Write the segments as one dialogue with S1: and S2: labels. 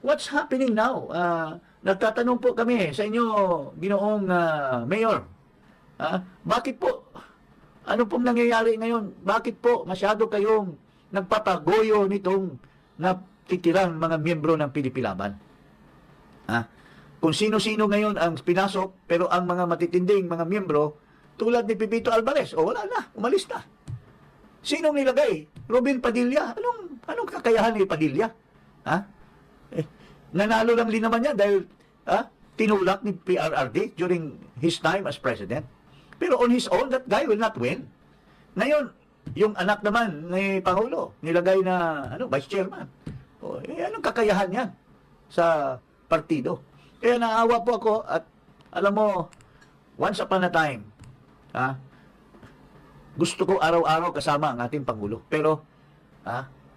S1: what's happening now? Nagtatanong po kami sa inyo, Ginoong Mayor. Bakit po? Ano pong nangyayari ngayon? Bakit po masyado kayong nagpapagoyo nitong natitirang mga miyembro ng Pilipilaban? Kung sino-sino ngayon ang pinasok, pero ang mga matitinding mga miyembro, tulad ni Pepito Alvarez, wala na, umalis na. Sinong nilagay? Robin Padilla. Anong kakayahan ni Padilla? Nanalo lang din naman yan dahil tinulak ni PRRD during his time as president. Pero on his own, that guy will not win. Ngayon, yung anak naman ni Pangulo, nilagay na vice chairman. Anong kakayahan yan sa partido? Kaya naawa po ako at alam mo, once upon a time, gusto ko araw-araw kasama ang ating Pangulo. Pero,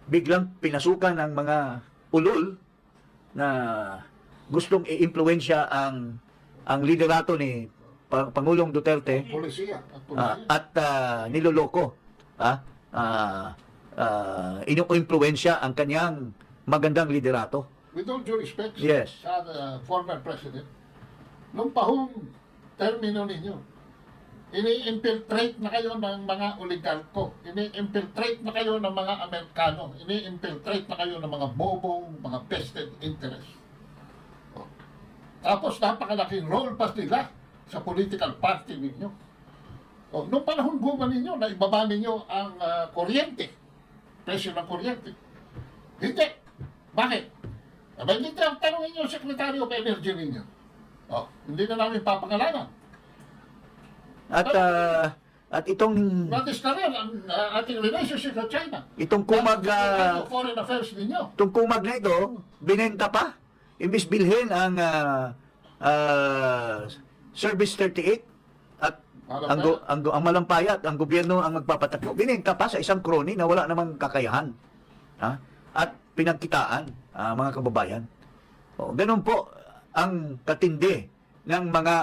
S1: biglang pinasukan ng mga ulol na gustong i-impluwensya ang liderato ni Pangulong Duterte at niloloko. Inu-impluensya ang kanyang magandang liderato.
S2: With all due respect
S1: Yes.
S2: sa former president, nung pahong termino ninyo, ini-infiltrate na kayo ng mga oligarko, ini-infiltrate na kayo ng mga Amerikano, ini-infiltrate na kayo ng mga bobong, mga vested interest. Tapos napakalaking role pa nila sa political party ninyo. Nung panahon buwan ninyo, na ibaba ninyo ang kuryente, presyo ng kuryente. Hindi. Bakit? Hindi ang tanongin niyo, Secretary of Energy ninyo. Hindi na namin papangalanan.
S1: At itong
S2: Matis na rin ang ating relationship sa China.
S1: itong kumag
S2: Foreign affairs ninyo.
S1: itong kumag na ito, binenta pa. Imbis bilhin ang Service 38 at ang Malampayat, ang gobyerno ang magpapatakbo. Binenta pa sa isang kroni na wala namang kakayahan. At pinagkitaan, mga kababayan. Ganun po ang katindi ng mga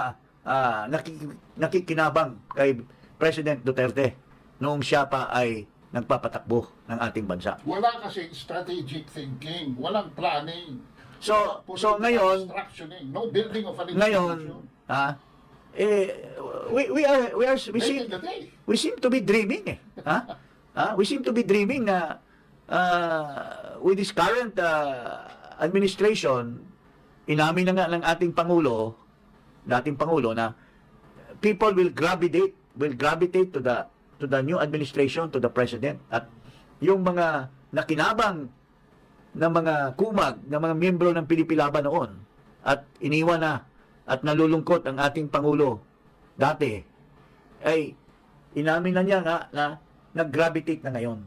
S1: nakikinabang kay President Duterte noong siya pa ay nagpapatakbo ng ating bansa.
S2: Wala kasi strategic thinking, walang planning.
S1: So ngayon,
S2: No building of an
S1: ngayon, we seem to be dreaming we seem to be dreaming na with this current administration, inamin na nga ng ating dating Pangulo na people will gravitate to the new administration, to the President. At yung mga nakinabang na mga kumag, na mga miyembro ng Pilipilaban noon at iniwan na at nalulungkot ang ating Pangulo dati, ay inamin na niya nga na nag-gravitate na ngayon.